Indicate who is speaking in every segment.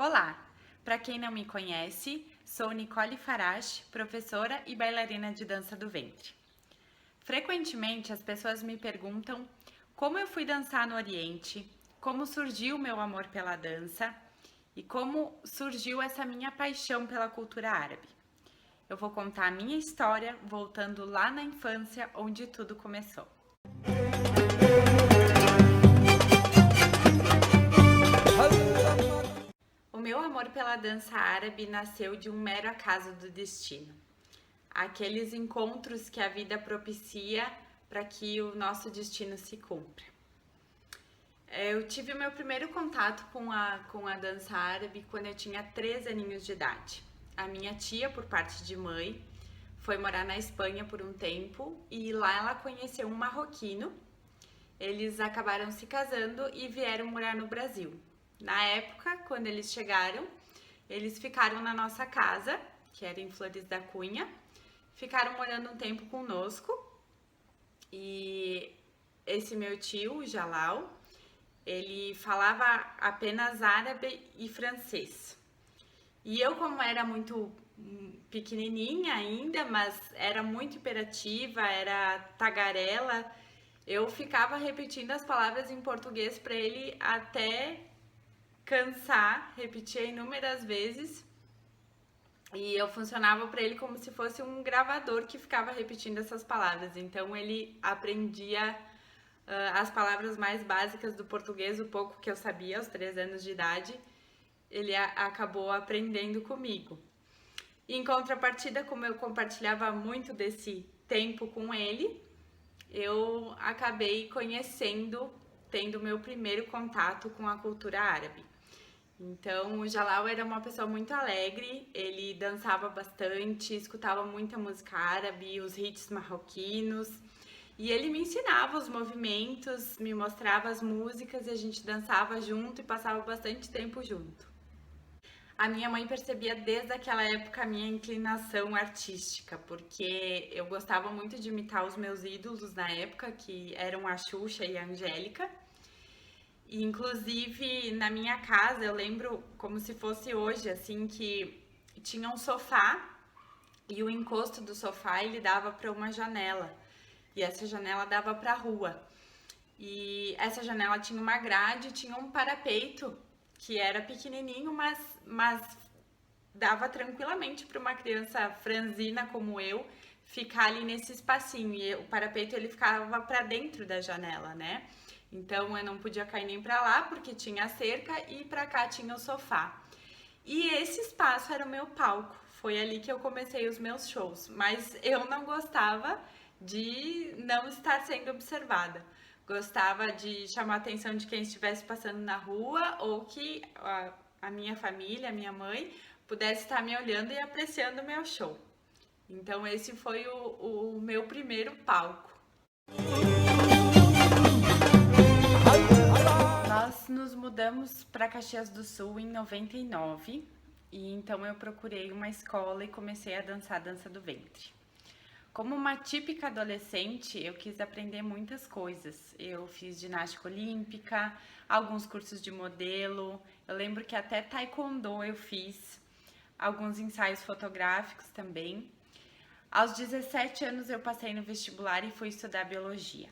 Speaker 1: Olá! Para quem não me conhece, sou Nicole Farache, professora e bailarina de dança do ventre. Frequentemente as pessoas me perguntam como eu fui dançar no Oriente, como surgiu o meu amor pela dança e como surgiu essa minha paixão pela cultura árabe. Eu vou contar a minha história voltando lá na infância onde tudo começou. O meu amor pela dança árabe nasceu de um mero acaso do destino. Aqueles encontros que a vida propicia para que o nosso destino se cumpra. Eu tive o meu primeiro contato com a dança árabe quando eu tinha 3 aninhos de idade. A minha tia, por parte de mãe, foi morar na Espanha por um tempo e lá ela conheceu um marroquino. Eles acabaram se casando e vieram morar no Brasil. Na época, quando eles chegaram, eles ficaram na nossa casa, que era em Flores da Cunha, ficaram morando um tempo conosco e esse meu tio, o Jalal, ele falava apenas árabe e francês. E eu, como era muito pequenininha ainda, mas era muito hiperativa, era tagarela, eu ficava repetindo as palavras em português para ele até cansar, repetia inúmeras vezes. E eu funcionava para ele como se fosse um gravador que ficava repetindo essas palavras. Então ele aprendia as palavras mais básicas do português, o pouco que eu sabia aos 3 anos de idade, ele acabou aprendendo comigo. Em contrapartida, como eu compartilhava muito desse tempo com ele, eu acabei conhecendo, tendo meu primeiro contato com a cultura árabe. Então, o Jalal era uma pessoa muito alegre, ele dançava bastante, escutava muita música árabe, os hits marroquinos, e ele me ensinava os movimentos, me mostrava as músicas e a gente dançava junto e passava bastante tempo junto. A minha mãe percebia desde aquela época a minha inclinação artística, porque eu gostava muito de imitar os meus ídolos na época, que eram a Xuxa e a Angélica. E, inclusive, na minha casa, eu lembro como se fosse hoje, assim, que tinha um sofá e o encosto do sofá ele dava para uma janela. E essa janela dava para a rua. E essa janela tinha uma grade, tinha um parapeito que era pequenininho, mas dava tranquilamente para uma criança franzina como eu ficar ali nesse espacinho. E o parapeito ele ficava para dentro da janela, né? Então eu não podia cair nem para lá porque tinha a cerca e para cá tinha o sofá. E esse espaço era o meu palco. Foi ali que eu comecei os meus shows, mas eu não gostava de não estar sendo observada. Gostava de chamar a atenção de quem estivesse passando na rua ou que a minha família, a minha mãe, pudesse estar me olhando e apreciando o meu show. Então esse foi o meu primeiro palco. Nós nos mudamos para Caxias do Sul em 99 e então eu procurei uma escola e comecei a dançar dança do ventre. Como uma típica adolescente, eu quis aprender muitas coisas. Eu fiz ginástica olímpica, alguns cursos de modelo, eu lembro que até taekwondo eu fiz, alguns ensaios fotográficos também. Aos 17 anos eu passei no vestibular e fui estudar biologia.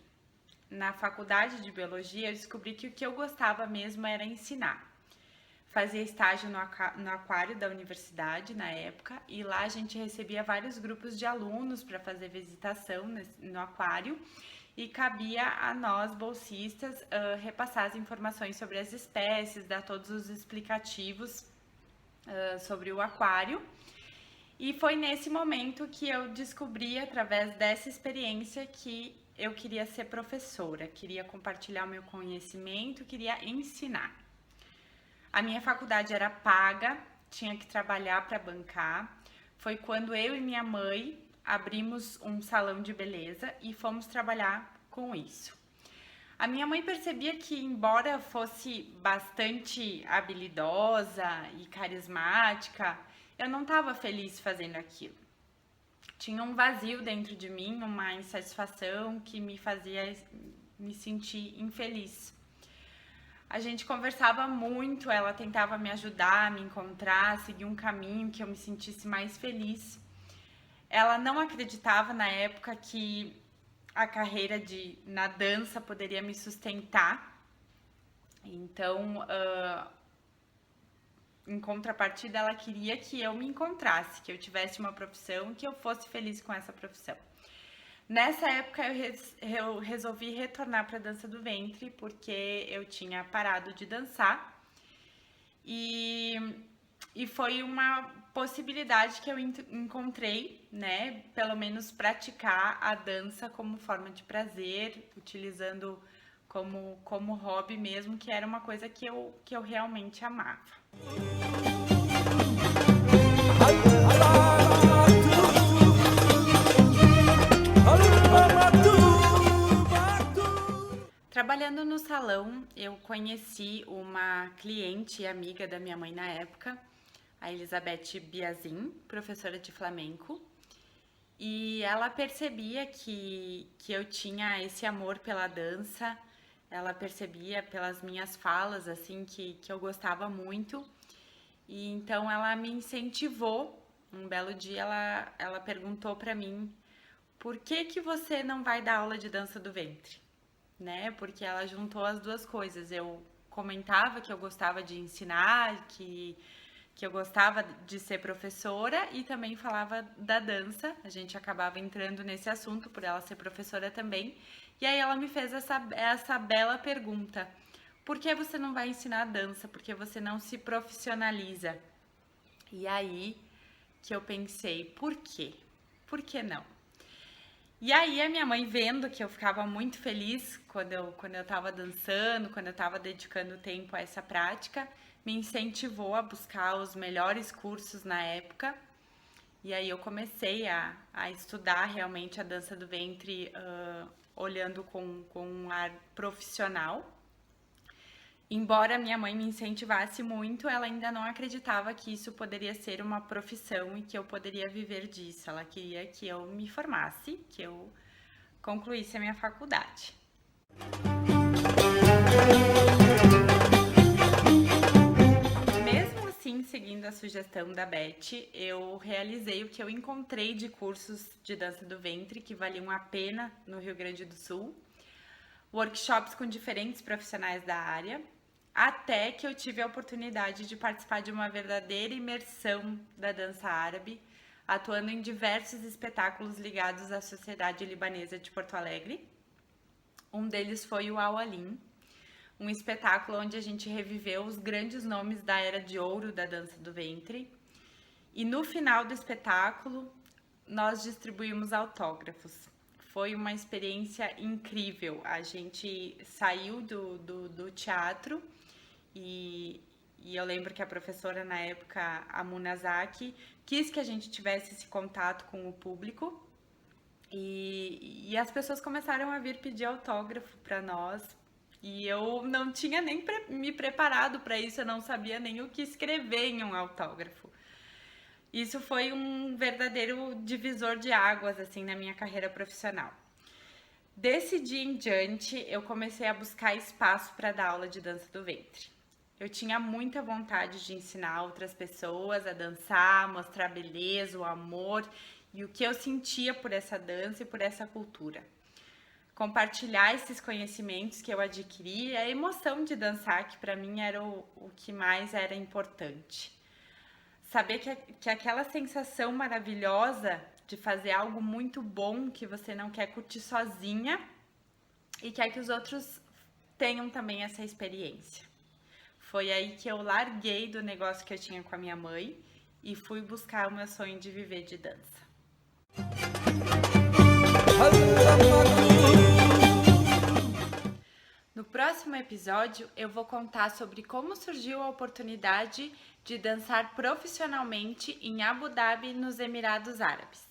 Speaker 1: Na faculdade de biologia eu descobri que o que eu gostava mesmo era ensinar. Fazia estágio no aquário da universidade na época e lá a gente recebia vários grupos de alunos para fazer visitação no aquário e cabia a nós, bolsistas, repassar as informações sobre as espécies, dar todos os explicativos sobre o aquário. E foi nesse momento que eu descobri, através dessa experiência, que eu queria ser professora, queria compartilhar o meu conhecimento, queria ensinar. A minha faculdade era paga, tinha que trabalhar para bancar. Foi quando eu e minha mãe abrimos um salão de beleza e fomos trabalhar com isso. A minha mãe percebia que, embora fosse bastante habilidosa e carismática, eu não estava feliz fazendo aquilo. Tinha um vazio dentro de mim, uma insatisfação que me fazia me sentir infeliz. A gente conversava muito, ela tentava me ajudar, me encontrar, seguir um caminho que eu me sentisse mais feliz. Ela não acreditava na época que a carreira na dança poderia me sustentar. Então, em contrapartida, ela queria que eu me encontrasse, que eu tivesse uma profissão, que eu fosse feliz com essa profissão. Nessa época eu resolvi retornar para a dança do ventre, porque eu tinha parado de dançar e foi uma possibilidade que eu encontrei, né? Pelo menos praticar a dança como forma de prazer, utilizando como hobby mesmo, que era uma coisa que eu realmente amava. Trabalhando no salão, eu conheci uma cliente e amiga da minha mãe na época, a Elizabeth Biazin, professora de flamenco, e ela percebia que eu tinha esse amor pela dança, ela percebia pelas minhas falas, assim, que eu gostava muito, e então ela me incentivou. Um belo dia ela perguntou para mim, por que você não vai dar aula de dança do ventre? Né? Porque ela juntou as duas coisas. Eu comentava que eu gostava de ensinar, que eu gostava de ser professora e também falava da dança. A gente acabava entrando nesse assunto por ela ser professora também. E aí ela me fez essa bela pergunta: por que você não vai ensinar dança? Por que você não se profissionaliza? E aí que eu pensei, por quê? Por que não? E aí a minha mãe, vendo que eu ficava muito feliz quando eu tava dançando, quando eu tava dedicando tempo a essa prática, me incentivou a buscar os melhores cursos na época. E aí eu comecei a estudar realmente a dança do ventre, olhando com um ar profissional. Embora minha mãe me incentivasse muito, ela ainda não acreditava que isso poderia ser uma profissão e que eu poderia viver disso. Ela queria que eu me formasse, que eu concluísse a minha faculdade. Mesmo assim, seguindo a sugestão da Beth, eu realizei o que eu encontrei de cursos de dança do ventre que valiam a pena no Rio Grande do Sul. Workshops com diferentes profissionais da área, até que eu tive a oportunidade de participar de uma verdadeira imersão da dança árabe, atuando em diversos espetáculos ligados à Sociedade Libanesa de Porto Alegre. Um deles foi o Al-Alim, um espetáculo onde a gente reviveu os grandes nomes da era de ouro da dança do ventre. E no final do espetáculo, nós distribuímos autógrafos. Foi uma experiência incrível. A gente saiu do teatro e eu lembro que a professora na época, a Munazaki, quis que a gente tivesse esse contato com o público e as pessoas começaram a vir pedir autógrafo para nós. E eu não tinha nem me preparado para isso, eu não sabia nem o que escrever em um autógrafo. Isso foi um verdadeiro divisor de águas, assim, na minha carreira profissional. Desse dia em diante, eu comecei a buscar espaço para dar aula de dança do ventre. Eu tinha muita vontade de ensinar outras pessoas a dançar, mostrar a beleza, o amor e o que eu sentia por essa dança e por essa cultura. Compartilhar esses conhecimentos que eu adquiri, a emoção de dançar, que para mim era o que mais era importante. Saber que aquela sensação maravilhosa de fazer algo muito bom que você não quer curtir sozinha e quer que os outros tenham também essa experiência. Foi aí que eu larguei do negócio que eu tinha com a minha mãe e fui buscar o meu sonho de viver de dança. No próximo episódio, eu vou contar sobre como surgiu a oportunidade de dançar profissionalmente em Abu Dhabi, nos Emirados Árabes.